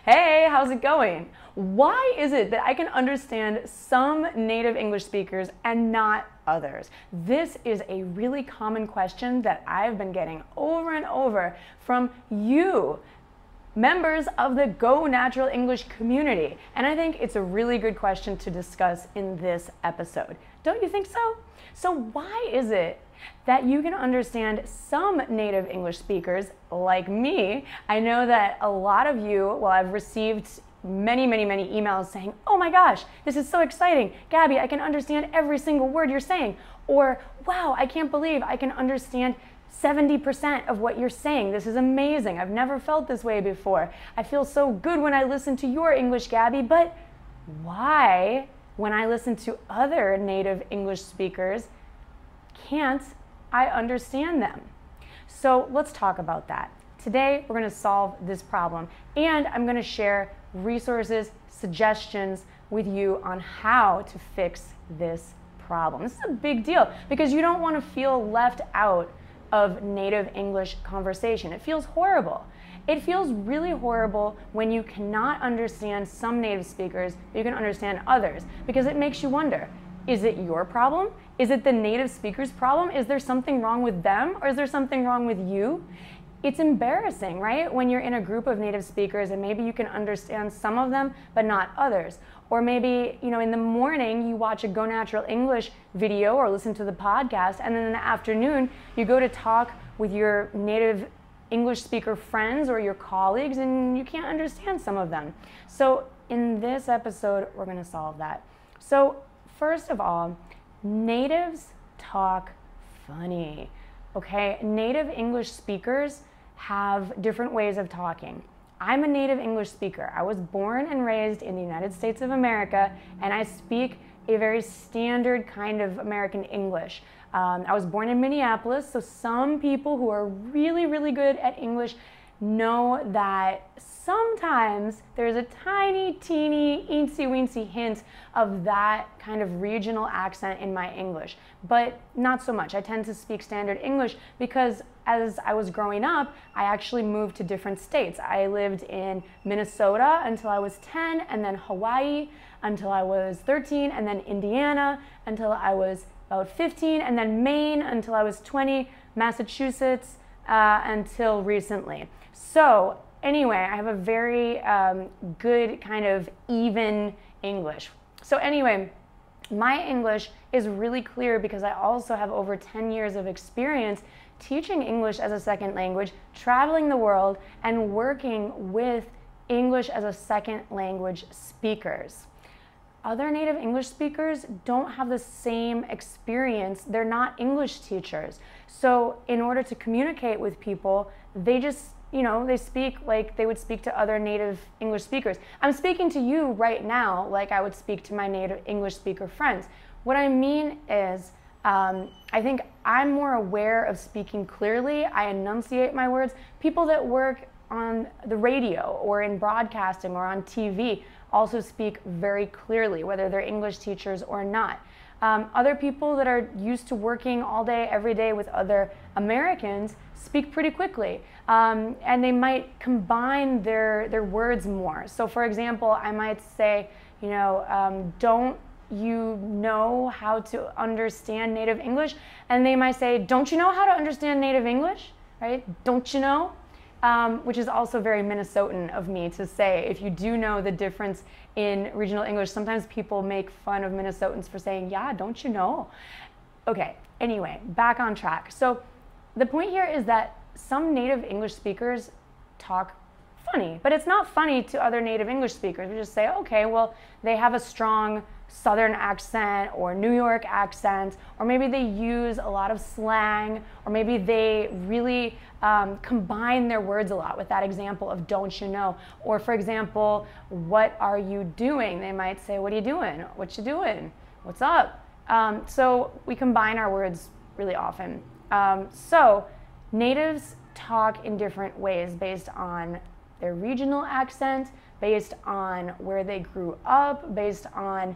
Hey, how's it going? Why is it that I can understand some native English speakers and not others? This is a really common question that I've been getting over and over from you, members of the Go Natural English community. And I think it's a really good question to discuss in this episode. Don't you think so? So why is it that you can understand some native English speakers like me? I know that a lot of you, well, I've received many emails saying, oh my gosh, this is so exciting. Gabby, I can understand every single word you're saying. Or, wow, I can't believe I can understand 70% of what you're saying. This is amazing. I've never felt this way before. I feel so good when I listen to your English, Gabby, but why, when I listen to other native English speakers, can't I understand them? So let's talk about that. Today, we're going to solve this problem, and I'm going to share resources, suggestions with you on how to fix this problem. This is a big deal because you don't want to feel left out of native English conversation. It feels horrible. It feels really horrible when you cannot understand some native speakers, but you can understand others, because it makes you wonder, is it your problem? Is it the native speaker's problem? Is there something wrong with them, or is there something wrong with you? It's embarrassing, right? When you're in a group of native speakers and maybe you can understand some of them, but not others. Or maybe, in the morning you watch a Go Natural English video or listen to the podcast, and then in the afternoon you go to talk with your native English speaker friends or your colleagues and you can't understand some of them. So in this episode, we're going to solve that. So first of all, natives talk funny, okay? Native English speakers have different ways of talking. I'm a native English speaker. I was born and raised in the United States of America, and I speak a very standard kind of American English. I was born in Minneapolis, so some people who are really good at English know that sometimes there's a tiny, teeny, eensy-weensy hint of that kind of regional accent in my English, but not so much. I tend to speak standard English because as I was growing up, I actually moved to different states. I lived in Minnesota until I was 10, and then Hawaii until I was 13, and then Indiana until I was about 15, and then Maine until I was 20, Massachusetts until recently. So anyway, I have a very good kind of even English. So anyway, my English is really clear because I also have over 10 years of experience teaching English as a second language, traveling the world, and working with English as a second language speakers. Other native English speakers don't have the same experience. They're not English teachers. So in order to communicate with people, they just, they speak like they would speak to other native English speakers. I'm speaking to you right now like I would speak to my native English speaker friends. What I mean is, I think I'm more aware of speaking clearly. I enunciate my words. People that work on the radio or in broadcasting or on TV also speak very clearly, whether they're English teachers or not. Other people that are used to working all day, every day with other Americans speak pretty quickly, and they might combine their words more. So for example, I might say, don't you know how to understand native English? And they might say, don't you know how to understand native English? Right? Don't you know? Which is also very Minnesotan of me to say. If you do know the difference in regional English, sometimes people make fun of Minnesotans for saying, yeah, don't you know? Okay, anyway, back on track. So the point here is that some native English speakers talk funny, but it's not funny to other native English speakers. We just say, okay, well, they have a strong Southern accent or New York accent, or maybe they use a lot of slang, or maybe they really combine their words a lot with that example of don't you know, or for example, what are you doing? They might say, what are you doing? What you doing? What's up? So we combine our words really often. So natives talk in different ways based on their regional accent, based on where they grew up, based on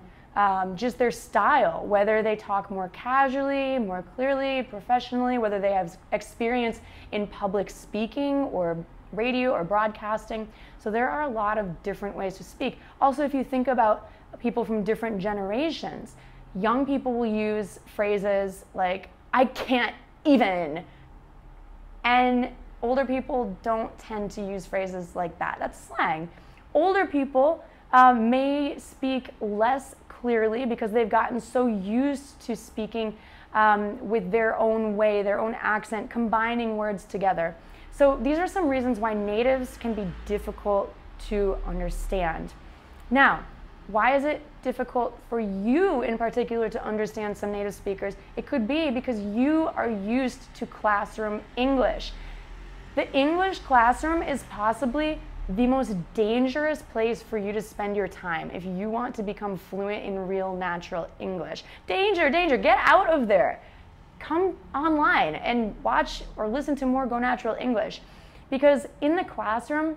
just their style, whether they talk more casually, more clearly, professionally, whether they have experience in public speaking or radio or broadcasting. So there are a lot of different ways to speak. Also, if you think about people from different generations, young people will use phrases like, I can't even. And older people don't tend to use phrases like that. That's slang. Older people may speak less clearly because they've gotten so used to speaking with their own way, their own accent, combining words together. So these are some reasons why natives can be difficult to understand. Now, why is it difficult for you in particular to understand some native speakers? It could be because you are used to classroom English. The English classroom is possibly the most dangerous place for you to spend your time if you want to become fluent in real natural English. Danger, danger, get out of there. Come online and watch or listen to more Go Natural English. Because in the classroom,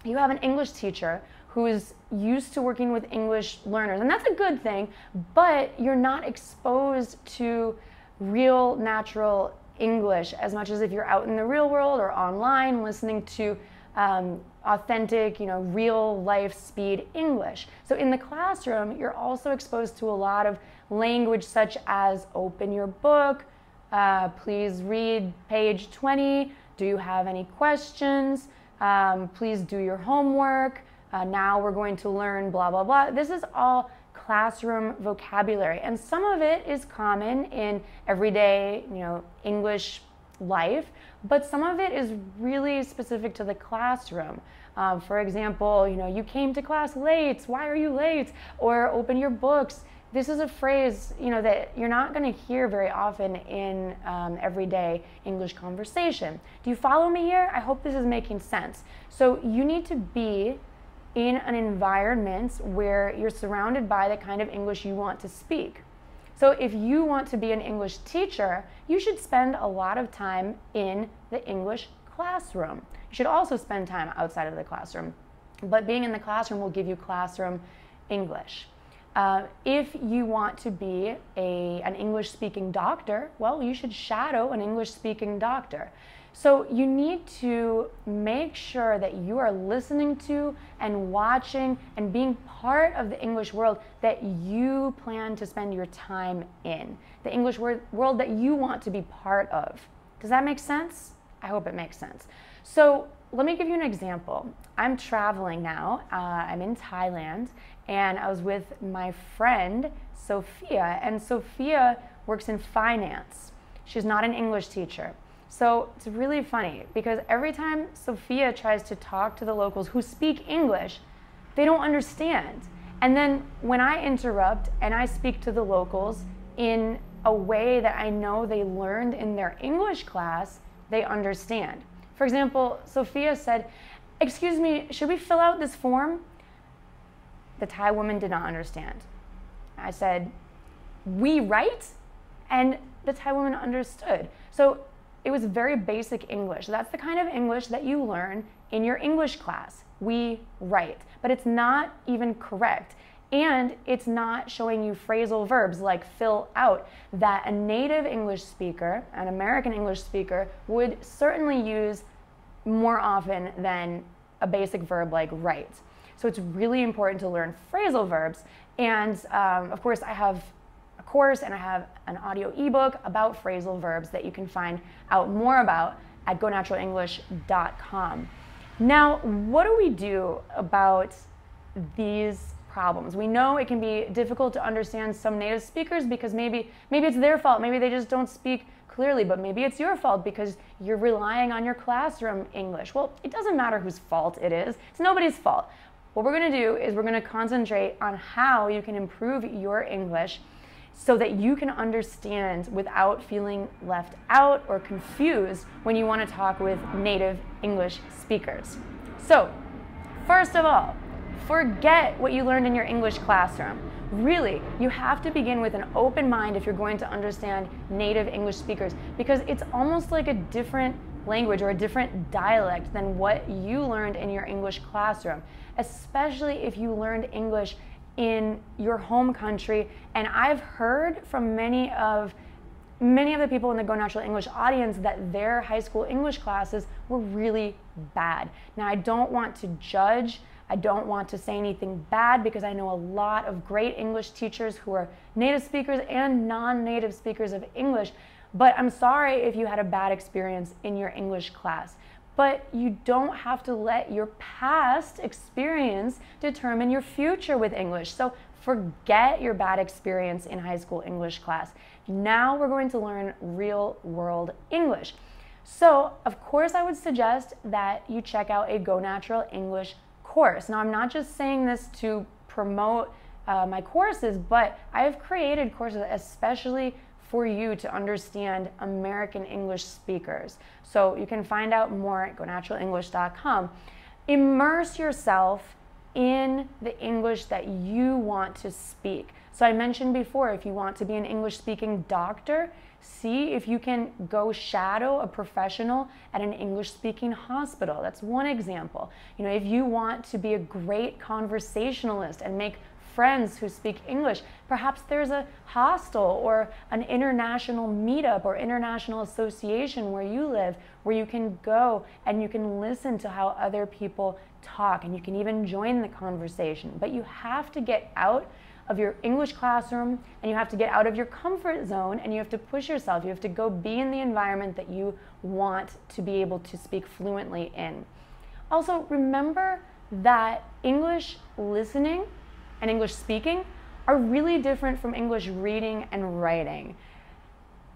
you have an English teacher who is used to working with English learners. And that's a good thing, but you're not exposed to real natural English as much as if you're out in the real world or online listening to authentic, real life speed English. So in the classroom, you're also exposed to a lot of language such as open your book, please read page 20, do you have any questions, please do your homework, now we're going to learn blah, blah, blah. This is all classroom vocabulary, and some of it is common in everyday, English life, but some of it is really specific to the classroom. For example, you came to class late, why are you late? Or open your books. This is a phrase, that you're not going to hear very often in everyday English conversation. Do you follow me here? I hope this is making sense. So you need to be in an environment where you're surrounded by the kind of English you want to speak. So if you want to be an English teacher, you should spend a lot of time in the English classroom. You should also spend time outside of the classroom, but being in the classroom will give you classroom English. If you want to be an English-speaking doctor, well, you should shadow an English-speaking doctor. So you need to make sure that you are listening to and watching and being part of the English world that you plan to spend your time in, the English world that you want to be part of. Does that make sense? I hope it makes sense. So let me give you an example. I'm traveling now. I'm in Thailand, and I was with my friend, Sophia, and Sophia works in finance. She's not an English teacher. So it's really funny because every time Sophia tries to talk to the locals who speak English, they don't understand. And then when I interrupt and I speak to the locals in a way that I know they learned in their English class, they understand. For example, Sophia said, "Excuse me, should we fill out this form?" The Thai woman did not understand. I said, "We write?" And the Thai woman understood. So it was very basic English. That's the kind of English that you learn in your English class. We write. But it's not even correct. And it's not showing you phrasal verbs like fill out that a native English speaker, an American English speaker, would certainly use more often than a basic verb like write. So it's really important to learn phrasal verbs. And of course, I have a course and I have an audio ebook about phrasal verbs that you can find out more about at GoNaturalEnglish.com. Now, what do we do about these problems? We know it can be difficult to understand some native speakers because maybe it's their fault, maybe they just don't speak clearly, but maybe it's your fault because you're relying on your classroom English. Well, it doesn't matter whose fault it is. It's nobody's fault. What we're going to do is we're going to concentrate on how you can improve your English so that you can understand without feeling left out or confused when you want to talk with native English speakers. So, first of all, forget what you learned in your English classroom. Really, you have to begin with an open mind if you're going to understand native English speakers, because it's almost like a different language or a different dialect than what you learned in your English classroom, especially if you learned English in your home country. And I've heard from many of the people in the Go Natural English audience that their high school English classes were really bad. Now, I don't want to judge. I don't want to say anything bad because I know a lot of great English teachers who are native speakers and non-native speakers of English, but I'm sorry if you had a bad experience in your English class. But you don't have to let your past experience determine your future with English. So forget your bad experience in high school English class. Now we're going to learn real world English. So of course I would suggest that you check out a Go Natural English course. Now I'm not just saying this to promote my courses, but I have created courses especially for you to understand American English speakers. So you can find out more at gonaturalenglish.com. Immerse yourself in the English that you want to speak. So I mentioned before, if you want to be an English speaking doctor, see if you can go shadow a professional at an English speaking hospital. That's one example. You know, if you want to be a great conversationalist and make friends who speak English, perhaps there's a hostel or an international meetup or international association where you live where you can go and you can listen to how other people talk and you can even join the conversation. But you have to get out of your English classroom and you have to get out of your comfort zone and you have to push yourself. You have to go be in the environment that you want to be able to speak fluently in. Also, remember that English listening and English speaking are really different from English reading and writing.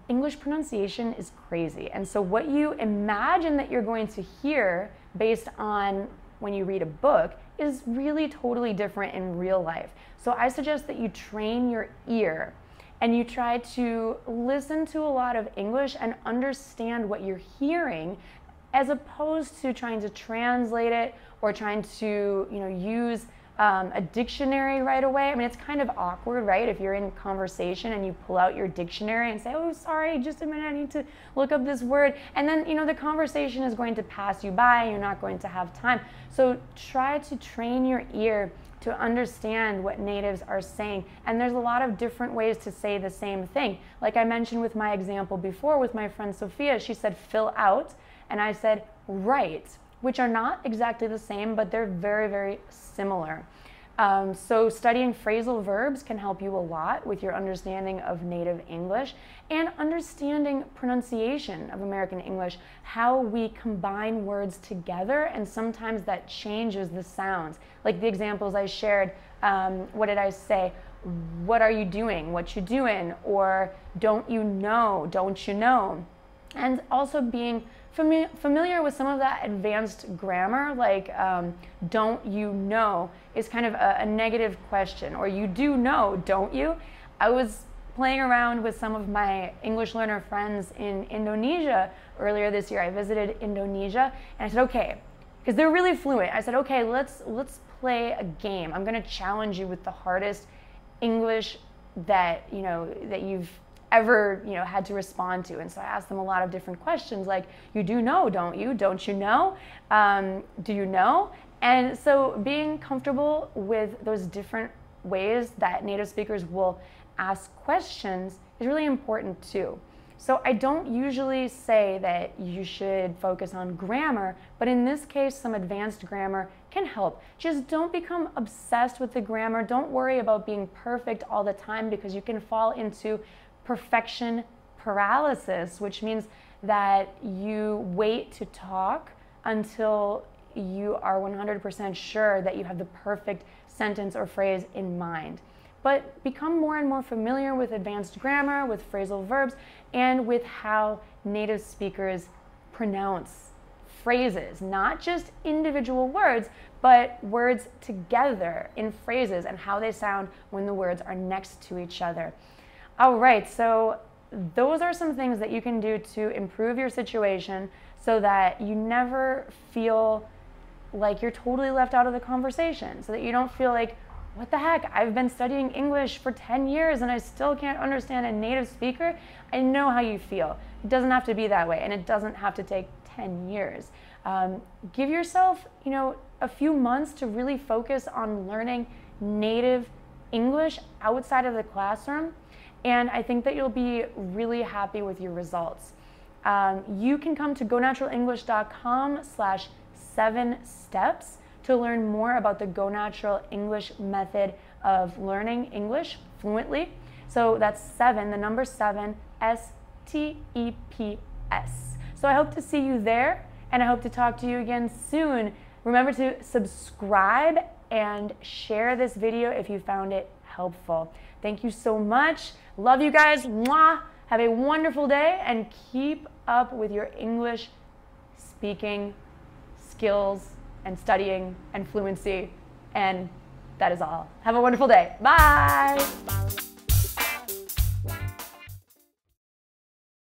English pronunciation is crazy. And so what you imagine that you're going to hear based on when you read a book is really totally different in real life. So I suggest that you train your ear and you try to listen to a lot of English and understand what you're hearing as opposed to trying to translate it or trying to, use a dictionary right away. I mean, it's kind of awkward, right? If you're in conversation and you pull out your dictionary and say, oh, sorry, just a minute, I need to look up this word. And then, the conversation is going to pass you by. You're not going to have time. So try to train your ear to understand what natives are saying. And there's a lot of different ways to say the same thing. Like I mentioned with my example before with my friend Sophia, she said, fill out. And I said, write, which are not exactly the same, but they're very, very similar. So studying phrasal verbs can help you a lot with your understanding of native English and understanding pronunciation of American English, how we combine words together, and sometimes that changes the sounds. Like the examples I shared, what did I say? What are you doing? What you doing? Or don't you know? Don't you know? And also being familiar with some of that advanced grammar, like don't you know is kind of a negative question, or you do know, don't you? I was playing around with some of my English learner friends in Indonesia earlier this year. I visited Indonesia and I said, okay, because they're really fluent. I said, okay, let's play a game. I'm going to challenge you with the hardest English that you've ever had to respond to. And so I asked them a lot of different questions, like, you do know, don't you? Don't you know? Do you know? And so being comfortable with those different ways that native speakers will ask questions is really important too. So I don't usually say that you should focus on grammar, but in this case, some advanced grammar can help. Just don't become obsessed with the grammar. Don't worry about being perfect all the time, because you can fall into perfection paralysis, which means that you wait to talk until you are 100% sure that you have the perfect sentence or phrase in mind. But become more and more familiar with advanced grammar, with phrasal verbs, and with how native speakers pronounce phrases, not just individual words, but words together in phrases and how they sound when the words are next to each other. All right, so those are some things that you can do to improve your situation so that you never feel like you're totally left out of the conversation, so that you don't feel like, what the heck, I've been studying English for 10 years and I still can't understand a native speaker. I know how you feel. It doesn't have to be that way, and it doesn't have to take 10 years. Give yourself, a few months to really focus on learning native English outside of the classroom, and I think that you'll be really happy with your results. You can come to gonaturalenglish.com/ 7 steps to learn more about the Go Natural English method of learning English fluently. So that's 7, the number 7, STEPS. So I hope to see you there, and I hope to talk to you again soon. Remember to subscribe and share this video if you found it helpful. Thank you so much. Love you guys. Mwah. Have a wonderful day, and keep up with your English speaking skills and studying and fluency. And that is all. Have a wonderful day. Bye.